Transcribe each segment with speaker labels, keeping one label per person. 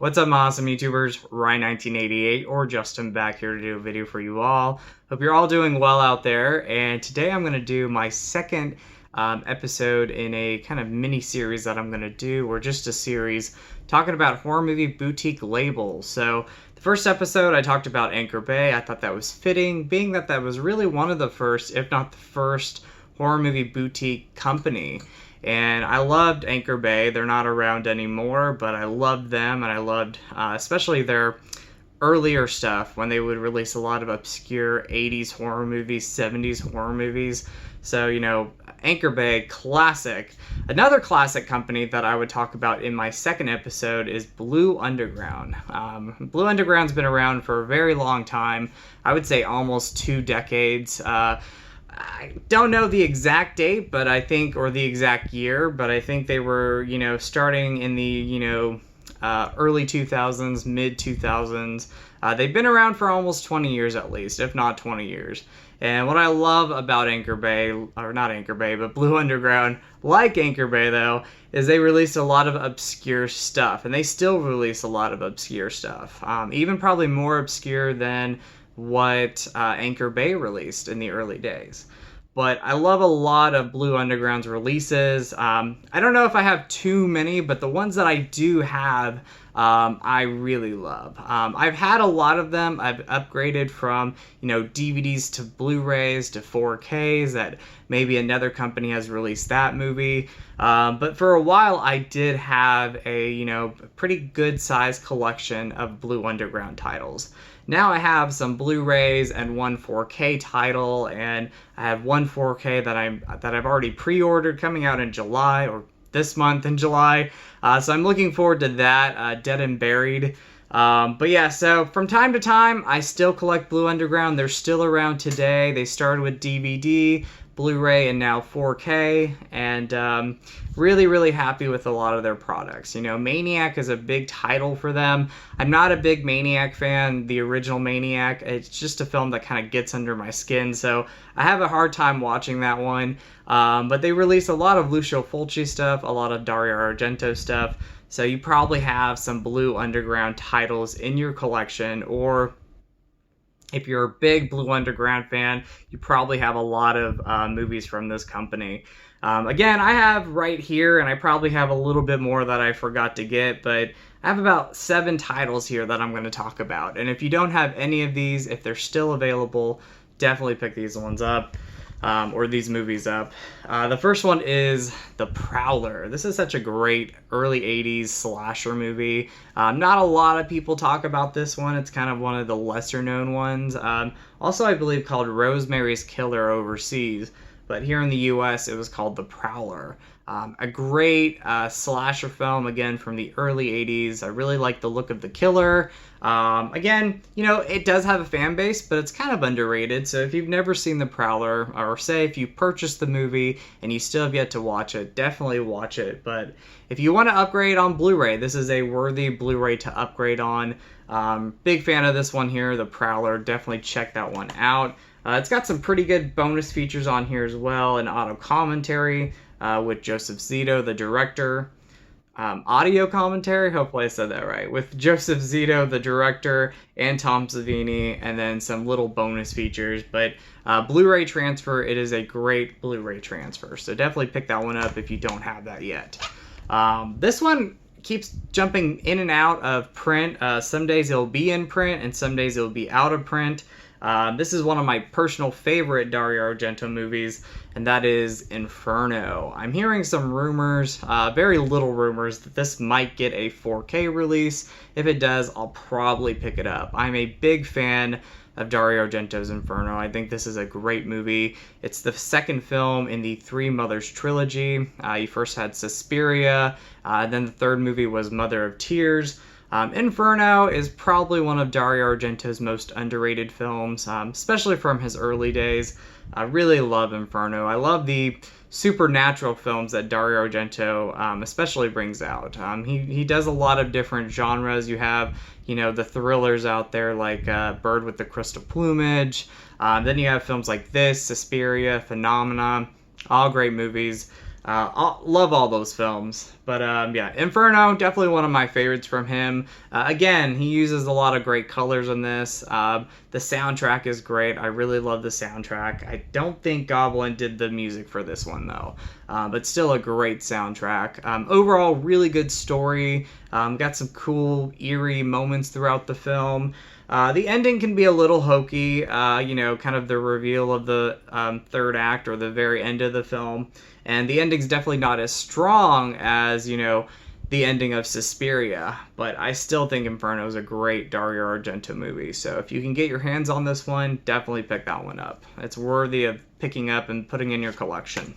Speaker 1: What's up, my awesome YouTubers? Ryan1988 or Justin back here to do a video for you all. Hope you're all doing well out there. And today I'm going to do my second episode in a kind of mini series that I'm going to do, or just a series talking about horror movie boutique labels. So the first episode I talked about Anchor Bay. I thought that was fitting, being that that was really one of the first, if not the first, horror movie boutique company. And I loved Anchor Bay. They're not around anymore, but I loved them, and I loved especially their earlier stuff when they would release a lot of obscure 80s horror movies, 70s horror movies. So, Anchor Bay, classic. Another classic company that I would talk about in my second episode is Blue Underground. Blue Underground's been around for a very long time. I would say almost 2 decades. I don't know the exact date, but I think, or the exact year, but I think they were, starting in the, early 2000s, mid 2000s. They've been around for almost 20 years at least, if not 20 years. And what I love about Anchor Bay, or not Anchor Bay, but Blue Underground, like Anchor Bay though, is they released a lot of obscure stuff, and they still release a lot of obscure stuff. Even probably more obscure than what Anchor Bay released in the early days. But I love a lot of Blue Underground's releases. I don't know if I have too many, but the ones that I do have, I really love. I've had a lot of them. I've upgraded from, DVDs to Blu-rays to 4Ks that maybe another company has released that movie. But for a while, I did have a, pretty good sized collection of Blue Underground titles. Now I have some Blu-rays and one 4K title, and I have one 4K that I've already pre-ordered, coming out in July, or this month in July. So I'm looking forward to that, Dead and Buried. But yeah, so from time to time, I still collect Blue Underground. They're still around today. They started with DVD, Blu-ray, and now 4K, and really, really happy with a lot of their products. Maniac is a big title for them. I'm not a big Maniac fan, the original Maniac. It's just a film that kind of gets under my skin, so I have a hard time watching that one. But they release a lot of Lucio Fulci stuff, a lot of Dario Argento stuff, so you probably have some Blue Underground titles in your collection, or if you're a big Blue Underground fan, you probably have a lot of movies from this company. Again, I have right here, and I probably have a little bit more that I forgot to get, but I have about 7 titles here that I'm going to talk about. And if you don't have any of these, if they're still available, definitely pick these ones up. Or these movies up. The first one is The Prowler. This is such a great early 80s slasher movie. Not a lot of people talk about this one. It's kind of one of the lesser known ones. Also, I believe called Rosemary's Killer overseas, but here in the US it was called The Prowler. A great slasher film, again, from the early 80s. I really like the look of the killer. Again, it does have a fan base, but it's kind of underrated. So if you've never seen The Prowler, or say if you purchased the movie and you still have yet to watch it, definitely watch it. But if you want to upgrade on Blu-ray, this is a worthy Blu-ray to upgrade on. Big fan of this one here, The Prowler. Definitely check that one out. It's got some pretty good bonus features on here as well, an auto commentary with Joseph Zito, the director. Audio commentary, hopefully I said that right, with Joseph Zito, the director, and Tom Savini, and then some little bonus features. But Blu-ray transfer, it is a great Blu-ray transfer, so definitely pick that one up if you don't have that yet. This one keeps jumping in and out of print. Some days it'll be in print, and some days it'll be out of print. This is one of my personal favorite Dario Argento movies, and that is Inferno. I'm hearing some rumors, very little rumors, that this might get a 4K release. If it does, I'll probably pick it up. I'm a big fan of Dario Argento's Inferno. I think this is a great movie. It's the second film in the Three Mothers trilogy. You first had Suspiria, then the third movie was Mother of Tears. Inferno is probably one of Dario Argento's most underrated films, especially from his early days. I really love Inferno. I love the supernatural films that Dario Argento especially brings out. He does a lot of different genres. You have, the thrillers out there like Bird with the Crystal Plumage. Then you have films like this, Suspiria, Phenomena, all great movies. Love all those films. But yeah, Inferno, definitely one of my favorites from him. Again, he uses a lot of great colors in this. The soundtrack is great. I really love the soundtrack. I don't think Goblin did the music for this one, though. But still a great soundtrack. Overall, really good story. Got some cool, eerie moments throughout the film. The ending can be a little hokey, kind of the reveal of the third act or the very end of the film. And the ending's definitely not as strong as, the ending of Suspiria. But I still think Inferno is a great Dario Argento movie. So if you can get your hands on this one, definitely pick that one up. It's worthy of picking up and putting in your collection.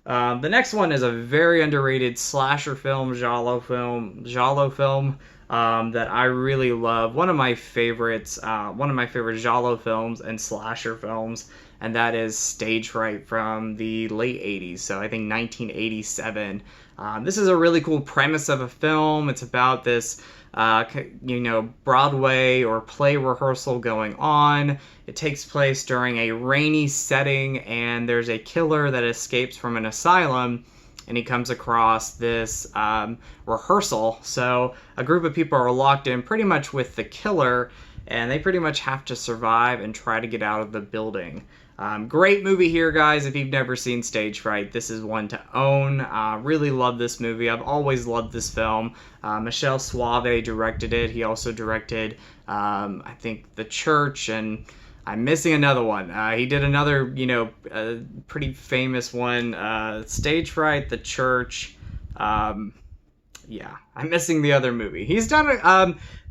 Speaker 1: The next one is a very underrated slasher film, giallo film that I really love. One of my favorites giallo films and slasher films, and that is Stage Fright from the late 80s, so I think 1987. This is a really cool premise of a film. It's about this Broadway or play rehearsal going on. It takes place during a rainy setting, and there's a killer that escapes from an asylum, and he comes across this rehearsal. So a group of people are locked in pretty much with the killer, and they pretty much have to survive and try to get out of the building. Great movie here, guys. If you've never seen Stage Fright, this is one to own. Really love this movie. I've always loved this film. Michel Suave directed it. He also directed, I think, The Church, and I'm missing another one. He did another, pretty famous one, Stage Fright, The Church. Yeah, I'm missing the other movie. He's done,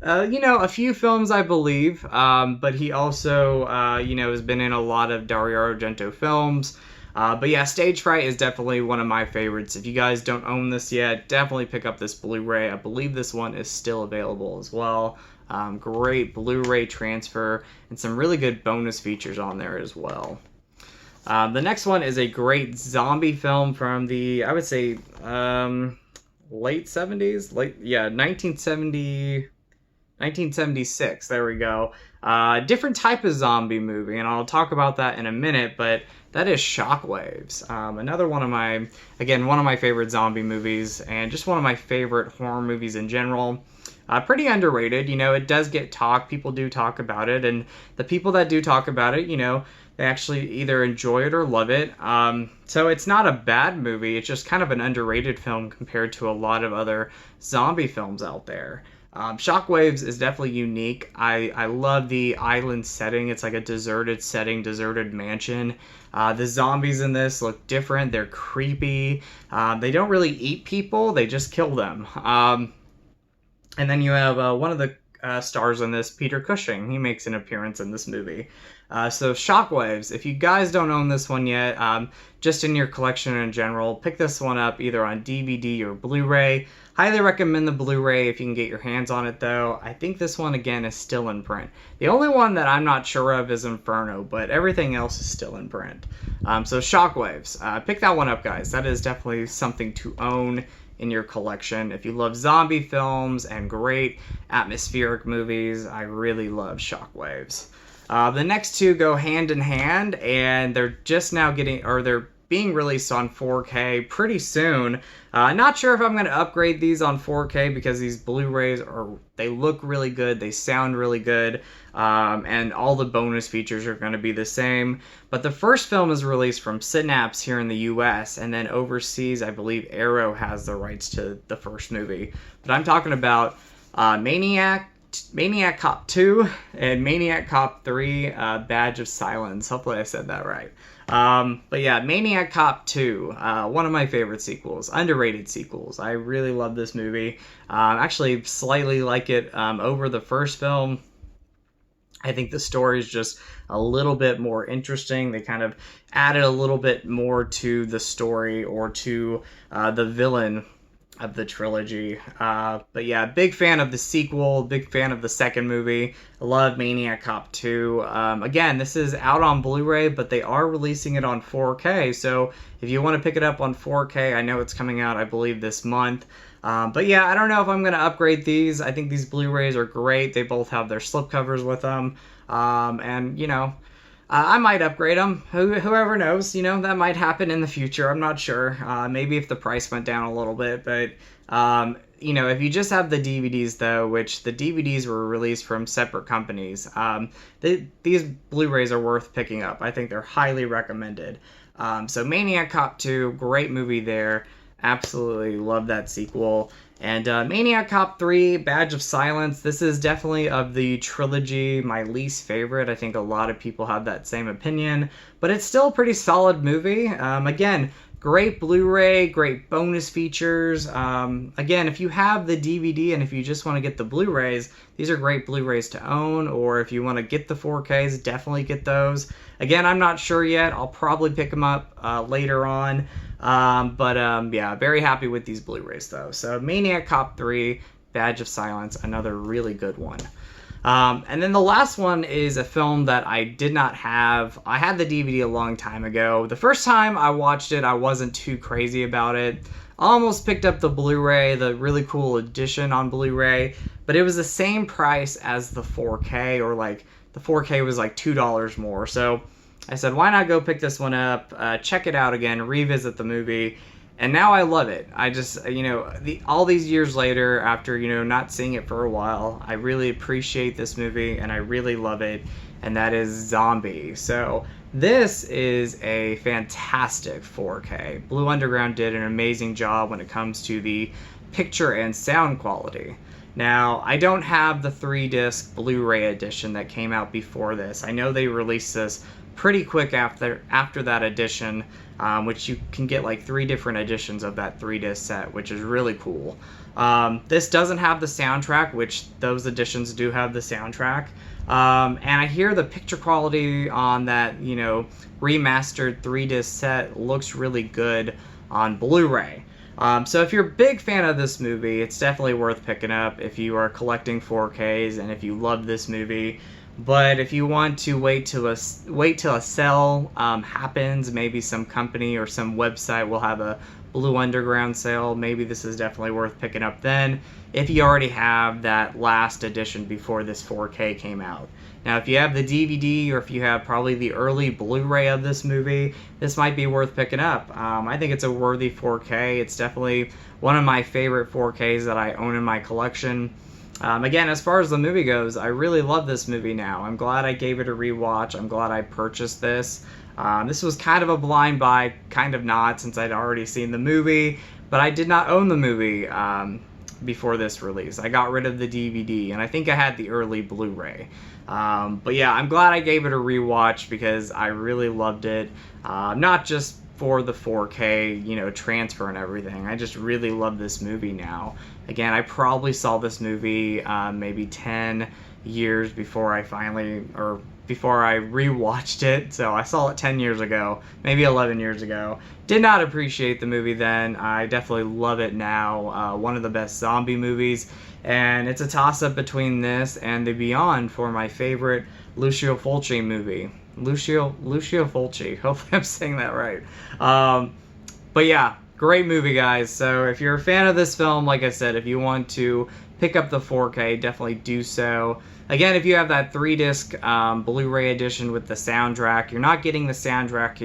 Speaker 1: a few films, I believe, but he also, has been in a lot of Dario Argento films. But yeah, Stage Fright is definitely one of my favorites. If you guys don't own this yet, definitely pick up this Blu-ray. I believe this one is still available as well. Great Blu-ray transfer and some really good bonus features on there as well. The next one is a great zombie film from the, I would say, late 70s? 1976. There we go. Different type of zombie movie, and I'll talk about that in a minute, but that is Shockwaves. Another one of my favorite zombie movies, and just one of my favorite horror movies in general. Pretty underrated. It does get talk. People do talk about it, and the people that do talk about it, they actually either enjoy it or love it. So it's not a bad movie. It's just kind of an underrated film compared to a lot of other zombie films out there. Shockwaves is definitely unique. I love the island setting. It's like a deserted setting, deserted mansion. The zombies in this look different. They're creepy. They don't really eat people. They just kill them. And then you have one of the stars in this, Peter Cushing. He makes an appearance in this movie. So Shockwaves, if you guys don't own this one yet, just in your collection in general, pick this one up either on DVD or Blu-ray. Highly recommend the Blu-ray if you can get your hands on it, though. I think this one, again, is still in print. The only one that I'm not sure of is Inferno, but everything else is still in print. So Shockwaves, pick that one up, guys. That is definitely something to own in your collection. If you love zombie films and great atmospheric movies, I really love Shockwaves. The next two go hand in hand, and they're just now they're being released on 4K pretty soon. Not sure if I'm going to upgrade these on 4K because these Blu-rays they look really good, they sound really good, and all the bonus features are going to be the same. But the first film is released from Synapse here in the US, and then overseas, I believe Arrow has the rights to the first movie. But I'm talking about Maniac Cop 2 and Maniac Cop 3, Badge of Silence. Hopefully I said that right. But yeah, Maniac Cop 2, one of my favorite sequels, underrated sequels. I really love this movie. Actually slightly like it over the first film. I think the story is just a little bit more interesting. They kind of added a little bit more to the story or to the villain of the trilogy. But yeah, big fan of the sequel, big fan of the second movie. I love Maniac Cop 2. Again, this is out on Blu-ray, but they are releasing it on 4K, so if you want to pick it up on 4K, I know it's coming out, I believe, this month. But yeah, I don't know if I'm going to upgrade these. I think these Blu-rays are great. They both have their slipcovers with them. And, I might upgrade them. Whoever knows, that might happen in the future. I'm not sure. Maybe if the price went down a little bit, but if you just have the DVDs though, which the DVDs were released from separate companies, these Blu-rays are worth picking up. I think they're highly recommended. So Maniac Cop 2, great movie there. Absolutely love that sequel. And Maniac Cop 3, Badge of Silence. This is definitely of the trilogy my least favorite. I think a lot of people have that same opinion, but it's still a pretty solid movie. Again, great Blu-ray, great bonus features. Again, if you have the DVD and if you just want to get the Blu-rays, these are great Blu-rays to own, or if you want to get the 4Ks, definitely get those. Again, I'm not sure yet. I'll probably pick them up later on. Yeah, very happy with these Blu-rays though. So Maniac Cop 3, Badge of Silence, another really good one. And then the last one is a film that I did not have. I had the DVD a long time ago. The first time I watched it, I wasn't too crazy about it. I almost picked up the Blu-ray, the really cool edition on Blu-ray, but it was the same price as the 4K, or like the 4K was like $2 more. So I said, why not go pick this one up, check it out again, revisit the movie, and now I love it. I just, all these years later, after, not seeing it for a while, I really appreciate this movie, and I really love it, and that is Zombie. So this is a fantastic 4K. Blue Underground did an amazing job when it comes to the picture and sound quality. Now, I don't have the 3-disc Blu-ray edition that came out before this. I know they released this pretty quick after that edition, which you can get like 3 different editions of that 3-disc set, which is really cool. This doesn't have the soundtrack, which those editions do have the soundtrack. And I hear the picture quality on that, remastered 3-disc set looks really good on Blu-ray. So if you're a big fan of this movie, it's definitely worth picking up if you are collecting 4Ks and if you love this movie. But if you want to wait till a sale happens, maybe some company or some website will have a Blue Underground sale, maybe this is definitely worth picking up then, if you already have that last edition before this 4K came out. Now, if you have the DVD or if you have probably the early Blu-ray of this movie, this might be worth picking up. I think it's a worthy 4K. It's definitely one of my favorite 4Ks that I own in my collection. Again, as far as the movie goes, I really love this movie now. I'm glad I gave it a rewatch. I'm glad I purchased this. This was kind of a blind buy, kind of not, since I'd already seen the movie, but I did not own the movie before this release. I got rid of the DVD, and I think I had the early Blu-ray. But yeah, I'm glad I gave it a rewatch because I really loved it. Not just for the 4K, transfer and everything. I just really love this movie now. Again, I probably saw this movie maybe 10 years before I rewatched it. So I saw it 10 years ago, maybe 11 years ago. Did not appreciate the movie then. I definitely love it now. One of the best zombie movies. And it's a toss-up between this and The Beyond for my favorite Lucio Fulci movie. Lucio Fulci. Hopefully I'm saying that right. But yeah, great movie, guys. So if you're a fan of this film, like I said, if you want to pick up the 4K, definitely do so. Again, if you have that 3-disc Blu-ray edition with the soundtrack, you're not getting the soundtrack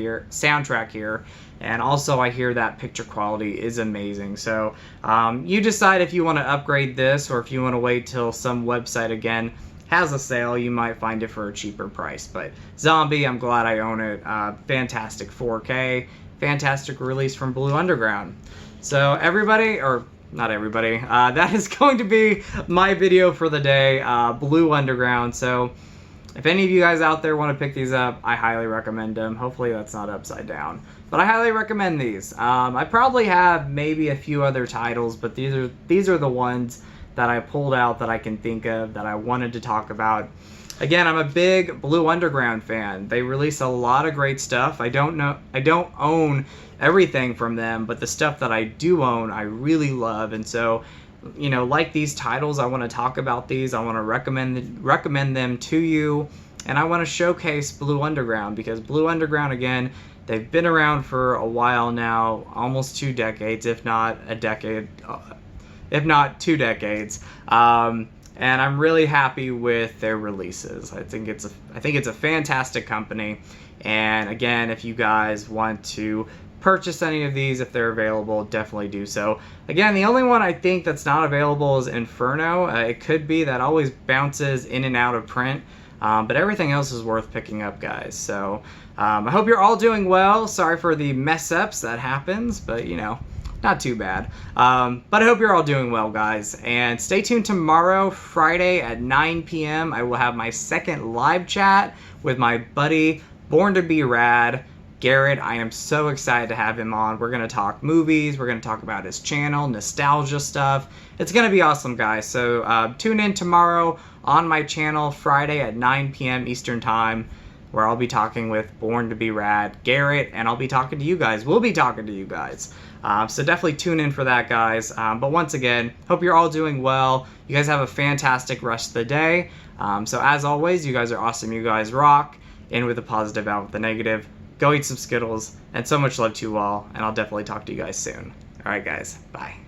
Speaker 1: here. And also, I hear that picture quality is amazing. So you decide if you want to upgrade this or if you want to wait till some website again has a sale, you might find it for a cheaper price. But Zombie, I'm glad I own it. Fantastic 4K, fantastic release from Blue Underground. So everybody, or not everybody, that is going to be my video for the day, Blue Underground. So if any of you guys out there want to pick these up, I highly recommend them. Hopefully that's not upside down. But I highly recommend these. I probably have maybe a few other titles, but these are the ones that I pulled out that I can think of that I wanted to talk about. Again, I'm a big Blue Underground fan. They release a lot of great stuff. I don't own everything from them, but the stuff that I do own, I really love. And so, like these titles, I want to talk about these. I want to recommend them to you, and I want to showcase Blue Underground because Blue Underground, again, they've been around for a while now, almost 2 decades, if not a decade. If not 2 decades. and I'm really happy with their releases. I think it's a fantastic company. And again, if you guys want to purchase any of these, if they're available, definitely do so. Again, the only one I think that's not available is Inferno. It could be that always bounces in and out of print, but everything else is worth picking up, guys. So I hope you're all doing well. Sorry for the mess ups, that happens, but you know, not too bad. But I hope you're all doing well, guys. And stay tuned tomorrow, Friday at 9 p.m. I will have my second live chat with my buddy, Born to Be Rad, Garrett. I am so excited to have him on. We're going to talk movies. We're going to talk about his channel, nostalgia stuff. It's going to be awesome, guys. So tune in tomorrow on my channel, Friday at 9 p.m. Eastern Time, where I'll be talking with Born to Be Rad, Garrett, and I'll be talking to you guys. We'll be talking to you guys. So definitely tune in for that, guys. But once again, hope you're all doing well. You guys have a fantastic rest of the day. So as always, you guys are awesome. You guys rock. In with the positive, out with the negative. Go eat some Skittles, and so much love to you all, and I'll definitely talk to you guys soon. Alright guys, bye.